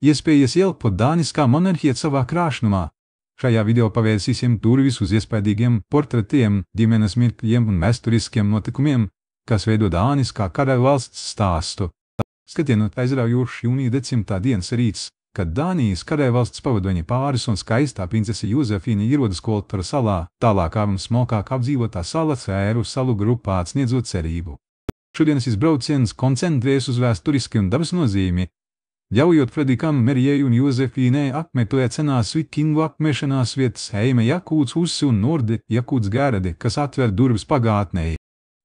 Iespējas ielpot dāniskā monarhija savā krāšnumā. Šajā video pavērsīsim durvis uz iespaidīgiem portretiem, ģimenes mirkļiem un vēsturiskiem notikumiem, kas veido dāniskā karaļvalsts stāstu. Skatienot aizraujošs jūnija 10. dienas rīts, kad Dānijas karaļvalsts pavadoņa pāris un skaistā princese Jozefīna ierodas Koltara salā, tālākā un smokāk apdzīvotā sala Fēru salu grupā atsniedzot cerību. Šodienas izbrauciens koncentrējas uz vēsturiski un dabas nozīmi, ļaujot Fredrikam Merijai un Jozefīnai apmeklēt senās vikingu apmešanās vietas Heime Jakūts Usi un Norde Jakūts Gēredi, kas atver durvis pagātnei.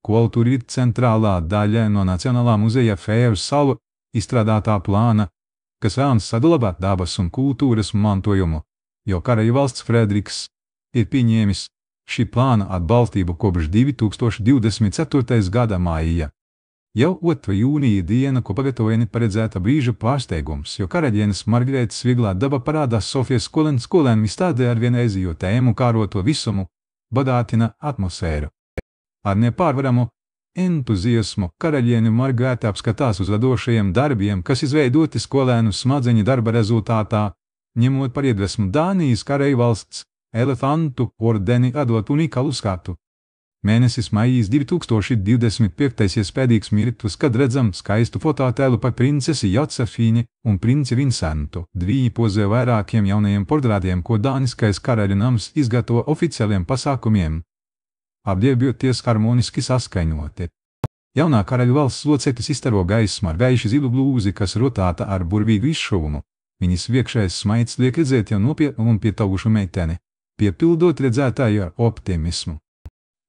Koltura ir centrālā daļa no Nacionālā muzeja Fēru salu izstrādātā plāna, kas vēlas saglabāt dabas un kultūras mantojumu, jo karaļvalsts Fredriks ir pieņēmis šī plāna atbalstību kopš 2024. gada maija. Jau 2. jūnija diena, ko pagatavojani paredzēta brīža pārsteigums, jo karalienes Margaretas vieglā daba parādās Sofijas skolēnu izstādē ar vienreizījo tēmu kāroto visumu, bagātina atmosfēru. Ar nepārvaramu entuziasmu karaliene Margareta apskatās uz vadošajiem darbiem, kas izveidoti skolēnu smadzeņu darba rezultātā, ņemot par iedvesmu Dānijas karaļvalsts elefantu ordeni atdot unikālu skatu. Mēnesis maijs 2025. iespēdīgs mirklis, kad redzam skaistu fototēlu par princesi Jozefīni un princi Vincentu. Viņi pozē vairākiem jaunajiem portretiem, ko dāniskais karaļa nams izgatavo oficiāliem pasākumiem, apģērbjoties harmoniski saskaņoti. Jaunā karaļvalsts loceklis izstaro gaismu ar gaiši zilu blūzi, kas rotāta ar burvīgu izšuvumu. Viņas viekšējais smaids liek redzēt jau nopietnu un pietaugušu meiteni, piepildot redzētāju ar optimismu.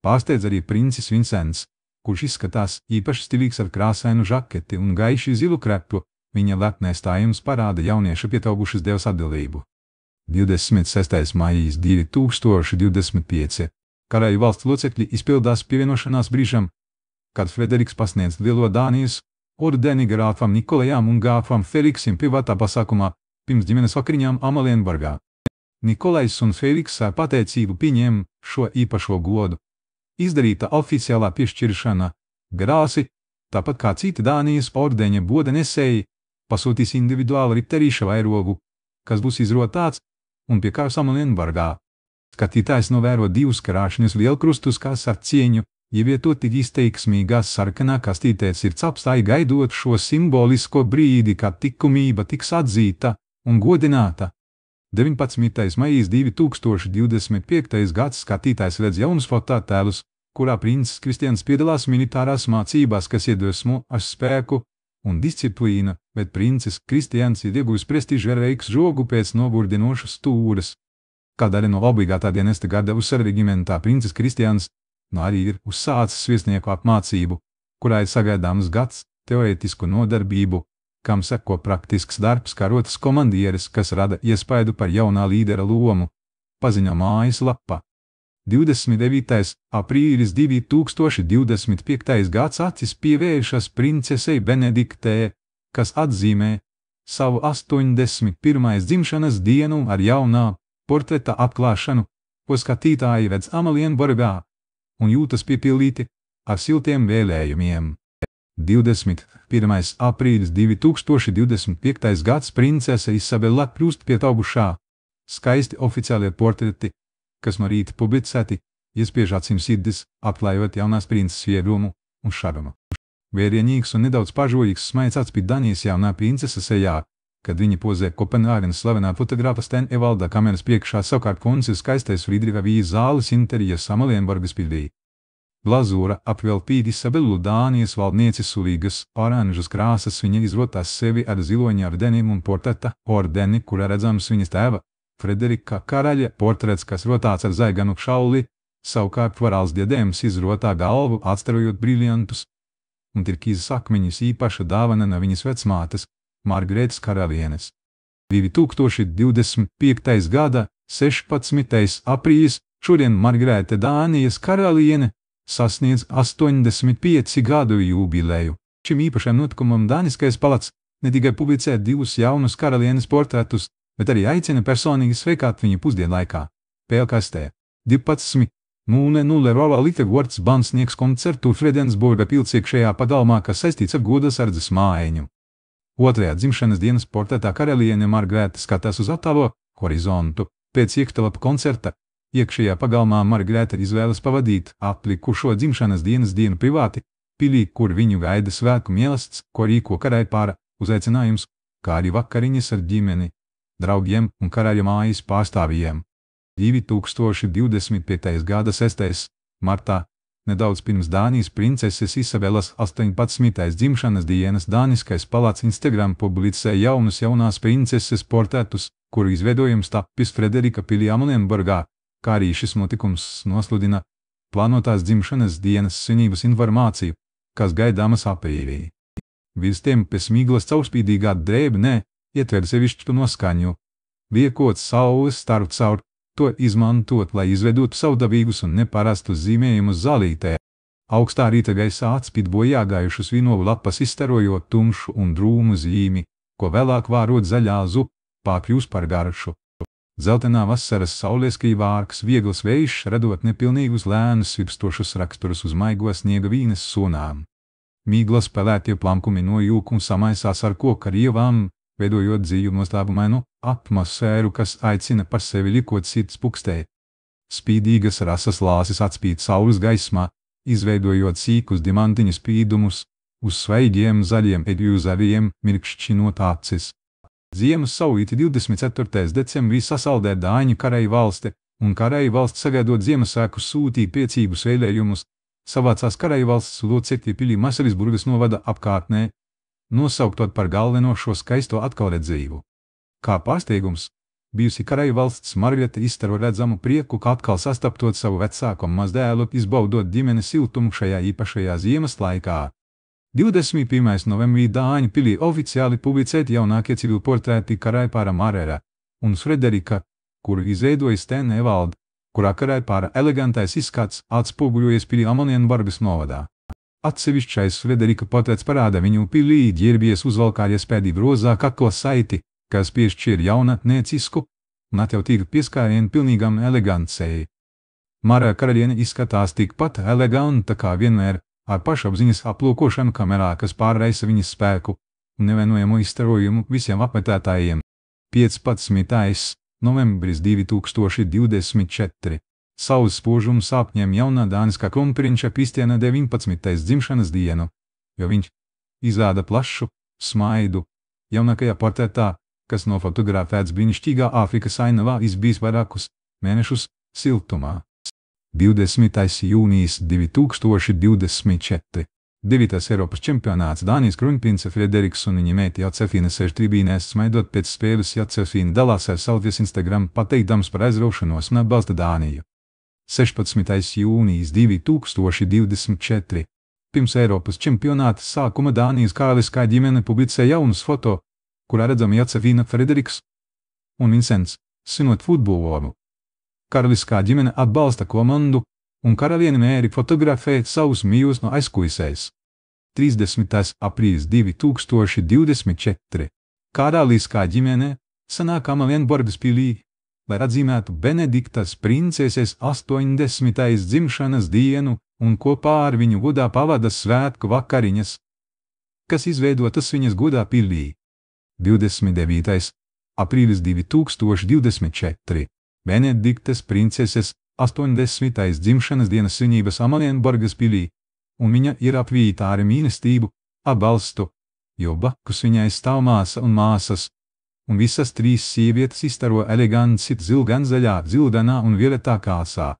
Pārsteidz arī princis Vincents, kurš izskatās īpaši stilīgs ar krāsainu žaketi un gaiši zilu kreplu. Viņa lepnais stājums parāda jaunieša pietaugušas devas atbildību. 26. maijs 2025. Karaļvalsts locekļi izpildās pievienošanās brīžam, kad Frederiks pasniedz lielo Dānijas ordeni grāfam Nikolajam un grāfam Feliksim privātā pasākumā pirms ģimenes vakariņām Amalienburgā. Nikolajs un Feliks ar pateicību pieņem šo īpašo godu. Izdarīta oficiālā piešķiršana, grāsi, tāpat kā citi Dānijas ordeņa goda nesēji, pasūtīs individuālu riterīša vairogu, kas būs izrotāts un piekārs Amalienburgā. Skatītājs novēro divus krāšņus lielkrustus, kas ar cieņu ievietoti izteiksmīgās sarkanā kastītē sirds apstāja gaidot šo simbolisko brīdi, kad likumība tiks atzīta un godināta. 19. maijs 2025. gads skatītājs redz jaunus fototēlus, kurā princis Kristians piedalās militārās mācībās, kas iedvesmo ar spēku un disciplīnu, bet princis Kristians ir ieguvis prestižu reiks žogu pēc nogurdinošas stūres. Kā daļa no obligātā dienesta gada uzsver regimentā, princis Kristians arī ir uzsācis virsnieku apmācību, kurā ir sagaidāms gads teorētisku nodarbību, kam seko praktisks darbs kā rotas komandieris, kas rada iespaidu par jaunā līdera lomu. Paziņo mājaslapa. 29. aprīlis 2025. gads acis pievēršas princesei Benediktē, kas atzīmē savu 81. dzimšanas dienu ar jaunā portreta atklāšanu, ko skatītāji redz Amalienburgā un jūtas piepildīti ar siltiem vēlējumiem. 21. aprīlis 2025. gads princese Isabela kļūst pietaugušā. Skaisti oficiālie portreti, kas no rīta publicēti, iespiež acīm sirdis, atklājot jaunās princeses vieglumu un šarumu. Vērienīgs un nedaudz pažojīgs smaids atspīd Danijas jaunā princese sejā, kad viņa pozē Kopenhāgenes slavenā fotogrāfa Sten Evalda kameras priekšā, savukārt kundzes skaistais Friedricha Vīza zāles interijas Amalienburgas pildī. Glazūra apveltīta Isabelu Dānijas valdnieces sulīgas, oranžas krāsas viņa izrotās sevi ar ziloņa ordenim un portreta ordeni, kurā redzams viņas tēva, Frederika karaļa portrets, kas rotāts ar zaiganu šauli, savukārt varāls diadēms izrotā galvu, atstarojot briljantus, un turkīzes akmeņus īpaša dāvana no viņas vecmātes, Margaretas karalienes. 2025. gada 16. aprīlis šodien Margarete Dānijas karaliene sasniedz 85 gadu jubileju. Šim īpašajam notikumam Dāniskais palats ne tikai publicē divus jaunus karalienes portretus, bet arī aicina personīgi sveikāt viņu pusdienlaikā. Pēlkastē 12.00 Royal Lietuvas bands sniegs koncertu Fredensburga pilsēkšējā pagalmā, kas saistīts ar goda sardzes mājiņu. Otrajā dzimšanas dienas portretā karaliene Margareta skatās uz attālo horizontu. Pēc iekštelpa koncerta iekšējā pagalmā Margareta izvēlas pavadīt atlikušo dzimšanas dienas dienu privāti, pilī, kur viņu gaida svētku mīlestības, ko rīko karaļpāra uzaicinājums, kā arī vakariņas ar ģimeni, draugiem un karaļa mājas pārstāvjiem. 2025. gada 6. martā, nedaudz pirms Dānijas princeses Isabelas 18. dzimšanas dienas Dāniskais palāts Instagram publicē jaunās princeses portretus, kuru izveidojums tapis Frederika pilī Amalienburgā, kā arī šis notikums nosludina plānotās dzimšanas dienas svinības informāciju, kas gaidāmas aprīlī. Virs tempes miglas caurspīdīgā drēbnē ietver sevišķu noskaņu, liekot saules staru caur, to izmantot, lai izveidotu savdabīgus un neparastus zīmējumus zālītē. Augstā rīta gaisā atspīd bojāgājušus vinovu lapas izstarojot tumšu un drūmu zīmi, ko vēlāk vārot zaļā zupā kļūst par garšu. Zeltenā vasaras saulēskī vārks, viegls vējš, radot nepilnīgus lēnus svipstošus raksturus uz maigo sniega vīnes sonām. Mīglas pelētie plankumi no jūku un samaisās ar koka rievām, veidojot dzīvu nostābumainu atmosfēru, kas aicina par sevi likot sirds pukstē. Spīdīgas rasas lāsis atspīd saules gaismā, izveidojot sīkus diamantiņu spīdumus, uz svaigiem zaļiem eļļu mirkšķinot acis. Ziemas saulīti 24. decembrī sasaldē Dāņu karaļa valsti, un karaļa valsts sagaidot Ziemassvētkus sūtīja priecīgus vēlējumus, savācās karaļa valsts locekļi pilī Masarisburgas novada apkārtnē, nosauktot par galveno šo skaisto atkalredzību. Kā pārsteigums, bijusi karaļa valsts Margareta izstaro redzamu prieku, ka atkal sastaptot savu vecāko mazdēlu, izbaudot ģimenes siltumu šajā īpašajā ziemas laikā. 21. novembrī Dāņu pilī oficiāli publicēti jaunākie civilu portrēti karaļpāra Marera un Frederika, kuru izveidoja Sten Evald, kurā karaļpāra elegantais izskats atspoguļojas pilī Amalienburgas novadā. Atsevišķais Frederika portrets parāda viņu pilī ģērbies uzvalkājies pēdī rozā kakla saiti, kas piešķir jaunatniecisku un atjautīgu pieskārienu pilnīgam elegancei. Mara karaliene izskatās tikpat eleganta kā vienmēr, ar pašapziņas aplūkošanu kamerā, kas pārraisa viņas spēku un nevainojamu izstarojumu visiem apmetētājiem. 15. novembris 2024. Saules spožums apņem jaunā dāniskā kronprinča Kristiāna 19. dzimšanas dienu, jo viņš izrāda plašu smaidu jaunākajā portretā, kas nofotografēts brīnišķīgā Āfrikas ainavā izbijis vairākus mēnešus siltumā. 20. jūnijas 2024. 9. Eiropas čempionāts Dānijas kronprince Frederiks un viņa meita Jacefīna sēž tribīnēs smaidot pēc spēles. Jacefīna dalās ar salvies Instagram, pateikdams par aizraušanos un atbalsta Dāniju. 16. jūnijas 2024. Pirms Eiropas čempionāta sākuma Dānijas karaliskā ģimene publicē jaunus foto, kurā redzami Jacefīna, Frederiks un Vincents svinot futbolu. Karaliskā ģimene atbalsta komandu, un karaliene Mēri fotografē savus mīļus no aizkulisēs. 30. aprīlis 2024. Karaliskā ģimene sanāk Amalienburgas pilī, lai atzīmētu Benediktas princeses 80. dzimšanas dienu un kopā ar viņu godā pavada svētku vakariņas, kas izveidotas viņas godā pilī. 29. aprīlis 2024. Benediktas princeses 80. dzimšanas dienas svinības Amalienburgas pilī, un viņa ir apvīta ar mīlestību, atbalstu, jo blakus viņai stāv māsa un māsas, un visas trīs sievietes izstaro eleganci zilganzaļā, zilganā un violetā kāsā.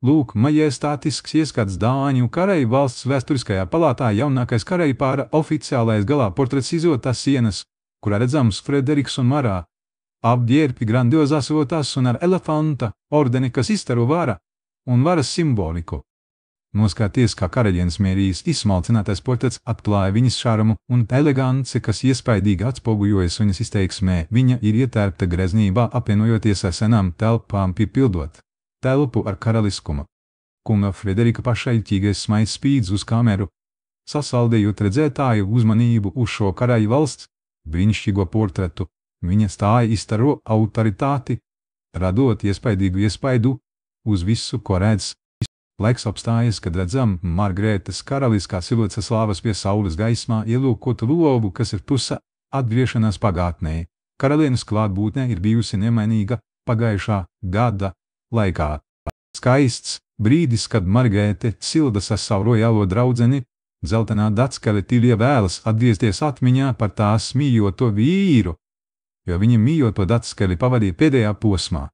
Lūk, majestātisks ieskats Dāņu karaļa valsts vēsturiskajā palātā jaunākais karaļpāra oficiālais galā portrets izotās sienas, kurā redzams Frederiks un Mara, apģērbi grandiozās rotās un ar elefanta ordeni, kas izstaro vara un varas simboliku. Noskaties, kā karaļienes Mērijas izsmalcinātais portrets atklāja viņas šarmu un eleganci, kas iespaidīgi atspoguļojas viņas izteiksmē. Viņa ir ietērpta greznībā, apvienojoties ar senām telpām, piepildot telpu ar karaliskumu. Kunga Frederika pašaļķīgais smaids spīdz uz kameru, sasaldējot redzētāju uzmanību uz šo karaļa valsts brīnišķīgo portretu. Viņa stāja izstaro autoritāti, radot iespaidīgu iespaidu uz visu, ko redz. Laiks apstājas, kad redzam Margaretas karaliskā silueta slāvas pie saules gaismā ielūkotu lobu, kas ir pusa atgriešanās pagātnē. Karalienes klātbūtne ir bijusi nemainīga pagājušā gada laikā. Skaists brīdis, kad Margēte Cildas ar savu rojālo draudzeni, dzeltenā Datskele Tilija vēlas atgriezties atmiņā par tās mīļoto vīru, jo viņa mīļoto Datskeli pavadīja pēdējā posmā.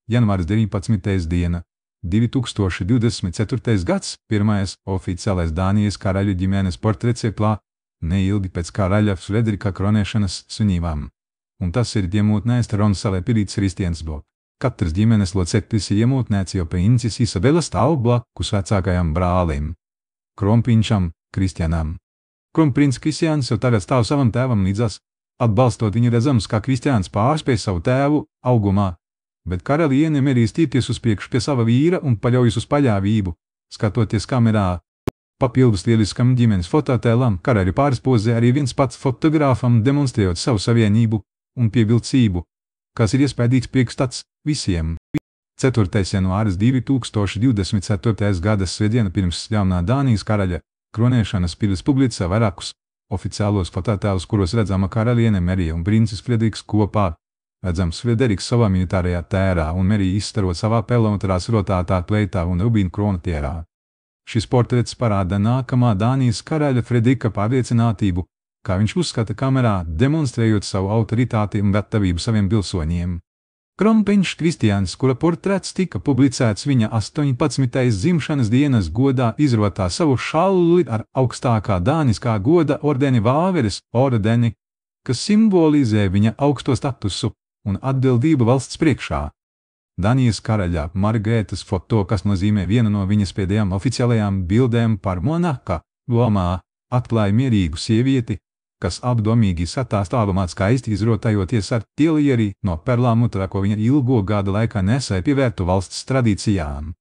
Janvārs 19. diena, 2024. gads, pirmais oficiālais Dānijas karaļa ģimenes portrets ir klāt, neilgi pēc karaļa Frederika kronēšanas svinībām. Un tas ir iemūtnēts Ronsalē pilīts Ristiensblok. Katrs ģimenes loceklis ir iemūtnēts jau princis Isabelas stāv blakus vecākajam brālim, Kronprinčam Kristianam. Kronprince Kristians jau tagad stāv savam tēvam līdzās, atbalstot viņu redzams, kā Kristians pārspēj savu tēvu augumā, bet karaliene mērīs tīties uz priekšu pie sava vīra un paļaujas uz paļāvību, skatoties kamerā. Papildus lieliskam ģimenes fototēlam, karaļa pārspozē arī viens pats fotogrāfam demonstrējot savu savienību un pievilcību, kas ir iespējīgs priekšstats visiem. 4. janvāris 2024. gada svētdiena pirms jaunā Dānijas karaļa kronēšanas pilis publicē vairākus oficiālos fototēlus, kuros redzama karaliene Merija un princis Frederiks kopā. Redzams Frederiks savā militārajā tērā un Merija izstarot savā pelotrās rotātā pleitā un rubīnu kronatierā. Šis portrets parāda nākamā Dānijas karaļa Frederika pārliecinātību, kā viņš uzskata kamerā, demonstrējot savu autoritāti un gatavību saviem pilsoņiem. Kronprinčs Kristians, kura portrets tika publicēts viņa 18. dzimšanas dienas godā, izrotā savu šalli ar augstākā dāniskā goda ordeni Vāveres ordeni, kas simbolizē viņa augsto statusu un atbildību valsts priekšā. Dānijas karaļa Margētas foto, kas nozīmē vienu no viņas pēdējām oficiālajām bildēm par monarha lomā, atklāja mierīgu sievieti, kas apdomīgi satā stāvumā skaisti izrotājoties ar tilieri no perlāmutra, ko viņa ilgo gada laikā nesēja pievērtu valsts tradīcijām.